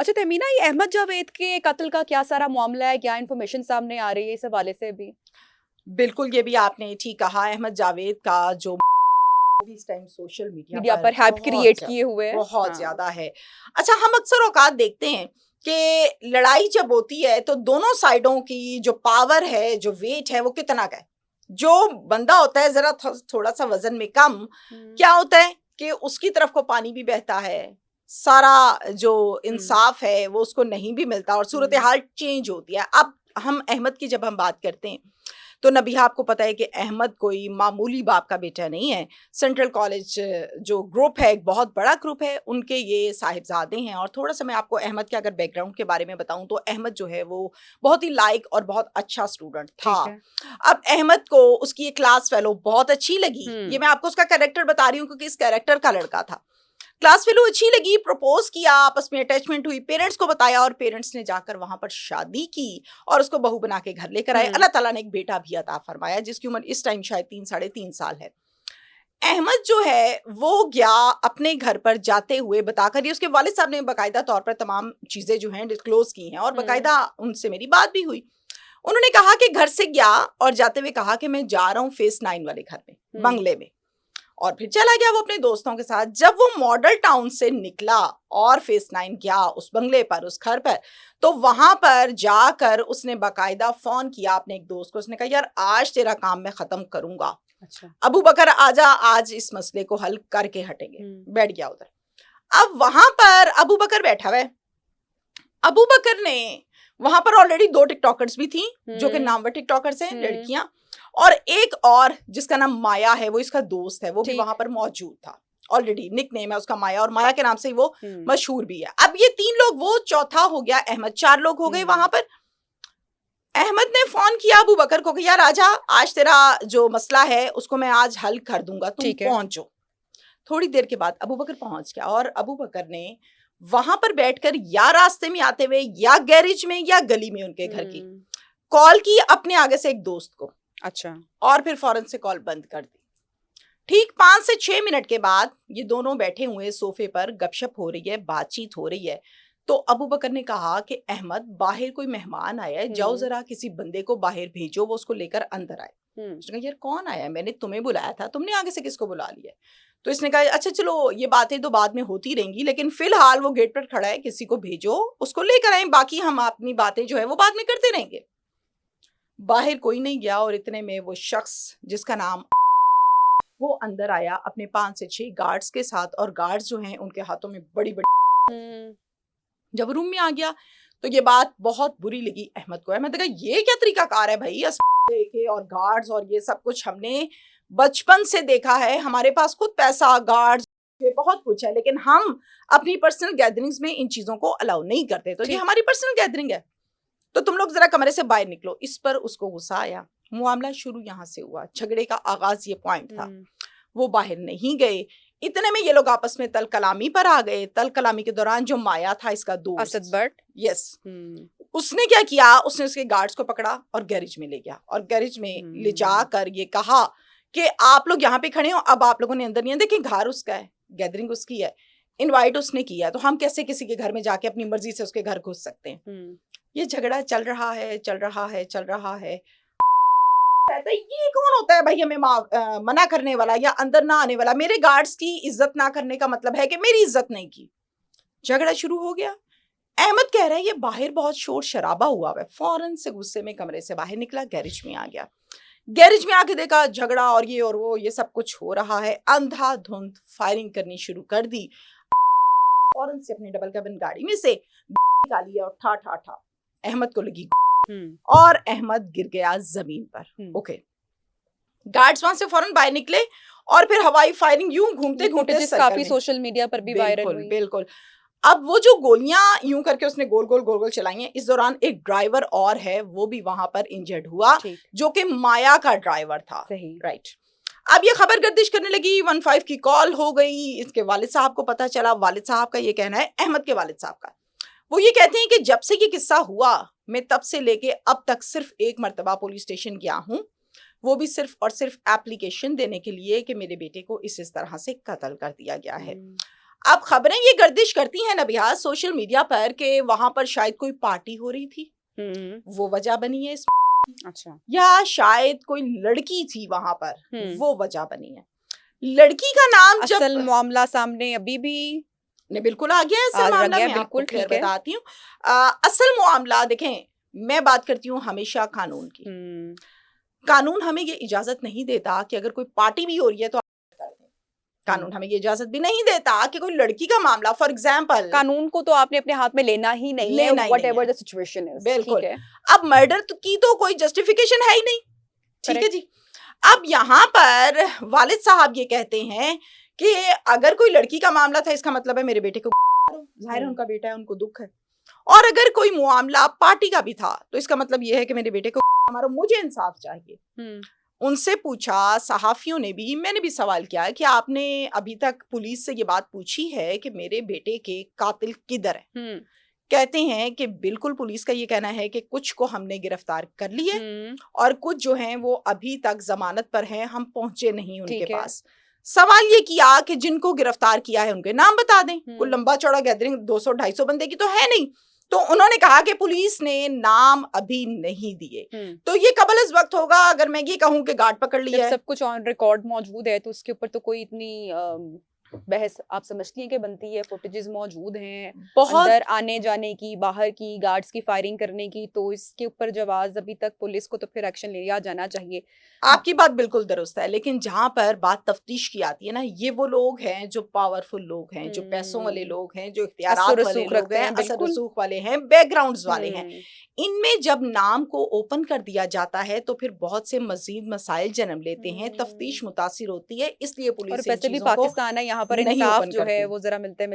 अच्छा तहमीना, ये अहमद जावेद के कत्ल का क्या सारा मामला है, क्या इन्फॉर्मेशन सामने आ रही है इस हवाले से भी? बिल्कुल, ये भी आपने ठीक कहा। अहमद जावेद का जो इस टाइम सोशल मीडिया पर हैप क्रिएट किए हुए है। बहुत हाँ। ज्यादा है। अच्छा, हम अक्सर औकात देखते हैं कि लड़ाई जब होती है तो दोनों साइडों की जो पावर है, जो वेट है, वो कितना का है। जो बंदा होता है जरा थोड़ा सा वजन में कम, क्या होता है कि उसकी तरफ को पानी भी बहता है, सारा जो इंसाफ है वो उसको नहीं भी मिलता और सूरत हाल चेंज होती है। अब हम अहमद की जब हम बात करते हैं तो नबिहा, आपको पता है कि अहमद कोई मामूली बाप का बेटा नहीं है। सेंट्रल कॉलेज जो ग्रुप है, एक बहुत बड़ा ग्रुप है, उनके ये साहिबजादे हैं। और थोड़ा सा मैं आपको अहमद के अगर बैकग्राउंड के बारे में बताऊं तो अहमद जो है वो बहुत ही लाइक और बहुत अच्छा स्टूडेंट था। अब अहमद को उसकी एक क्लास फेलो बहुत अच्छी लगी। ये मैं आपको उसका कैरेक्टर बता रही हूँ क्योंकि इस कैरेक्टर का लड़का था। क्लास फेलो अच्छी लगी, प्रपोज किया, आपस में अटैचमेंट हुई, पेरेंट्स को बताया और पेरेंट्स ने जाकर वहां पर शादी की और उसको बहू बना के घर लेकर आए। अल्लाह ताला ने एक बेटा भी अता फरमाया जिसकी उम्र इस टाइम शायद 3 साढ़े 3 साल है। अहमद जो है वो गया अपने घर पर, जाते हुए बताकर, ये उसके वालिद साहब ने बाकायदा तौर पर तमाम चीजें जो हैं डिस्क्लोज की हैं और बाकायदा उनसे मेरी बात भी हुई। उन्होंने कहा कि घर से गया और जाते हुए कहा कि मैं जा रहा हूँ फेस 9 वाले घर में, बंगले में, और फिर चला गया वो अपने दोस्तों के साथ। जब वो मॉडल टाउन से निकला और फेस 9 गया उस बंगले पर, उस घर पर, तो वहां पर जाकर उसने बाकायदा फोन किया अपने एक दोस्त को। उसने कहा यार आज तेरा काम मैं खत्म करूंगा। अच्छा। अबू बकर आजा, आज इस मसले को हल करके हटेंगे। बैठ गया उधर। अब वहां पर अबू बकर बैठा हुआ है। अबू बकर ने वहां पर ऑलरेडी 2 टिकटॉकर्स भी थी जो कि नामवर टिकटॉकर्स हैं, लड़कियां, और एक और जिसका नाम माया है, वो इसका दोस्त है, वो भी वहां पर मौजूद था। ऑलरेडी निक नेम है उसका माया और माया के नाम से ही वो मशहूर भी है। अब ये 3 लोग, वो चौथा हो गया अहमद, 4 लोग हो गए वहां पर। अहमद ने फोन किया अबू बकर को कि यार आजा, आज तेरा जो मसला है उसको मैं आज हल कर दूंगा, तुम पहुंचो। थोड़ी देर के बाद अबू बकर पहुंच गया और अबू बकर ने वहां पर बैठकर या रास्ते में आते हुए या गैरेज में या गली में उनके घर की कॉल की अपने आगे से एक दोस्त को। अच्छा। और फिर फौरन से कॉल बंद कर दी। ठीक 5 से 6 मिनट के बाद ये दोनों बैठे हुए सोफे पर, गपशप हो रही है, बातचीत हो रही है। तो अबू बकर ने कहा कि अहमद, बाहर कोई मेहमान आया है, जाओ जरा किसी बंदे को बाहर भेजो, वो उसको लेकर अंदर आए। उसने कहा यार कौन आया, मैंने तुम्हें बुलाया था, तुमने आगे से किसको बुला लिया? तो इसने कहा अच्छा चलो ये बातें तो बाद में होती रहेंगी, लेकिन फिलहाल वो गेट पर खड़ा है, किसी को भेजो, उसको लेकर आए, बाकी हम अपनी बातें जो है वो बाद में करते रहेंगे। बाहर कोई नहीं गया और इतने में वो शख्स जिसका नाम, वो अंदर आया अपने 5 से 6 गार्ड्स के साथ, और गार्ड्स जो हैं उनके हाथों में बड़ी बड़ी। जब रूम में आ गया तो ये बात बहुत बुरी लगी अहमद को। अहमद कहा ये क्या तरीकाकार है भाई, के और गार्ड्स और ये सब कुछ हमने बचपन से देखा है, हमारे पास खुद पैसा, गार्ड्स, ये बहुत कुछ है, लेकिन हम अपनी पर्सनल गैदरिंग्स में इन चीजों को अलाउ नहीं करते। तो ये हमारी पर्सनल गैदरिंग है, तो तुम लोग जरा कमरे से बाहर निकलो। इस पर उसको गुस्सा आया। मामला शुरू यहाँ से हुआ, झगड़े का आगाज ये पॉइंट था। वो बाहर नहीं गए। इतने में ये लोग आपस में तल कलामी पर आ गए। तल कलामी के दौरान जो माया था, इसका दोस्त असद बट, यस, उसने क्या किया, उसने उसके गार्ड्स को पकड़ा और गैरेज में ले गया, और गैरेज में ले जाकर ये कहा कि आप लोग यहाँ पे खड़े हो, अब आप लोगों ने अंदर नहीं है। देखिए घर उसका है, गैदरिंग उसकी है, इनवाइट उसने किया, तो हम कैसे किसी के घर में जाके अपनी मर्जी से उसके घर घुस सकते हैं? ये झगड़ा चल रहा है, चल रहा है, चल रहा है। ये कौन होता है भाई हमें मना करने वाला या अंदर ना आने वाला? मेरे गार्ड्स की इज्जत ना करने का मतलब है कि मेरी इज्जत नहीं की। झगड़ा शुरू हो गया। अहमद कह रहा है ये बाहर बहुत शोर शराबा हुआ है। फौरन से गुस्से में कमरे से बाहर निकला, गैरेज में आ गया। गैरेज में आके देखा झगड़ा और ये और वो ये सब कुछ हो रहा है। अंधाधुंध फायरिंग करनी शुरू कर दी। फौरन से अपनी डबल कैबिन गाड़ी में से निकाली और ठा ठा ठा अहमद को लगी और अहमद गिर गया जमीन पर। ओके, गार्ड्स वहां से फौरन बाहर निकले और फिर हवाई फायरिंग यूं घूमते घूमते काफी सोशल मीडिया पर भी वायरल हुई। बिल्कुल। अब वो जो गोलियां यूं करके उसने गोल गोल चलाई हैं, इस दौरान एक ड्राइवर और है, वो भी वहां पर इंजर्ड हुआ, जो कि माया का ड्राइवर था। सही, राइट। अब ये खबर गर्दिश करने लगी, 15 की कॉल हो गई, इसके वालिद साहब को पता चला। वालिद साहब का ये कहना है, अहमद के वालिद साहब का, वो ये कहते हैं कि जब से ये किस्सा हुआ, मैं तब से लेके अब तक सिर्फ एक मर्तबा पुलिस स्टेशन गया हूं, वो भी सिर्फ और सिर्फ एप्लीकेशन देने के लिए कि मेरे बेटे को इस तरह से कत्ल कर दिया गया है। अब खबरें ये गर्दिश करती हैं नबिहा सोशल मीडिया पर कि वहां पर शायद कोई पार्टी हो रही थी, वो वजह बनी है इस अच्छा। या शायद कोई लड़की थी वहां पर, वो वजह बनी है। लड़की का नाम असल जब मामला सामने अभी भी ने बिल्कुल आ गया है, असल आ मामला गया, मैं आपको बिल्कुल क्लियर ठीक है। बताती हूँ। असल मामला देखें, मैं बात करती हूँ हमेशा कानून की। कानून हमें ये इजाजत नहीं देता कि अगर कोई पार्टी भी हो रही है तो कर दें। कानून हमें ये इजाजत भी नहीं देता कि कोई लड़की का मामला, फॉर एग्जाम्पल, कानून को तो आपने अपने हाथ में लेना ही नहीं है, लेना ही नहीं व्हाटएवर है। The situation is. बिल्कुल। ठीक है, अब मर्डर की तो कोई जस्टिफिकेशन है ही नहीं, ठीक है करेक्ट। जी। अब यहाँ पर वालिद साहब ये कहते हैं कि अगर कोई लड़की का मामला था इसका मतलब है मेरे बेटे को जाहिर है उनका बेटा है, उनको दुख है। और अगर कोई मामला पार्टी का भी था तो इसका मतलब ये है कि मेरे बेटे को मारो, मुझे इंसाफ चाहिए। उनसे पूछा, सहाफियों ने भी, मैंने भी सवाल किया कि आपने अभी तक पुलिस से ये बात पूछी है कि मेरे बेटे के कातिल किधर है? कहते हैं कि बिल्कुल पुलिस का ये कहना है कि कुछ को हमने गिरफ्तार कर लिए और कुछ जो हैं वो अभी तक जमानत पर हैं, हम पहुंचे नहीं उनके पास। सवाल ये किया कि जिनको गिरफ्तार किया है उनके नाम बता दें। कोई लंबा चौड़ा गैदरिंग 200-250 बंदे की तो है नहीं, तो उन्होंने कहा कि पुलिस ने नाम अभी नहीं दिए। तो ये कबल इस वक्त होगा अगर मैं ये कहूं कि गार्ड पकड़ लिया है। सब कुछ ऑन रिकॉर्ड मौजूद है तो उसके ऊपर तो कोई इतनी बहस आप समझती हैं कि बनती है? फुटेजेस मौजूद हैं बहुत, अंदर आने जाने की, बाहर की, गार्ड्स की फायरिंग करने की, तो इसके ऊपर जवाब अभी तक पुलिस को तो फिर एक्शन लिया जाना चाहिए। आपकी बात बिल्कुल दुरुस्त है, लेकिन जहां पर बात तफ्तीश की आती है ना, ये वो लोग हैं जो पावरफुल लोग हैं, जो पैसों वाले लोग हैं, जो इख्तियारात वाले लोग हैं, असर रसूख वाले हैं, बैकग्राउंड्स वाले हैं। इनमें जब नाम को ओपन कर दिया जाता है तो फिर बहुत से मजीद मसाइल जन्म लेते हैं, तफ्तीश मुतासिर होती है, इसलिए पुलिस और वैसे भी पाकिस्तान है, यहाँ पर इंसाफ जो है वो जरा मिलते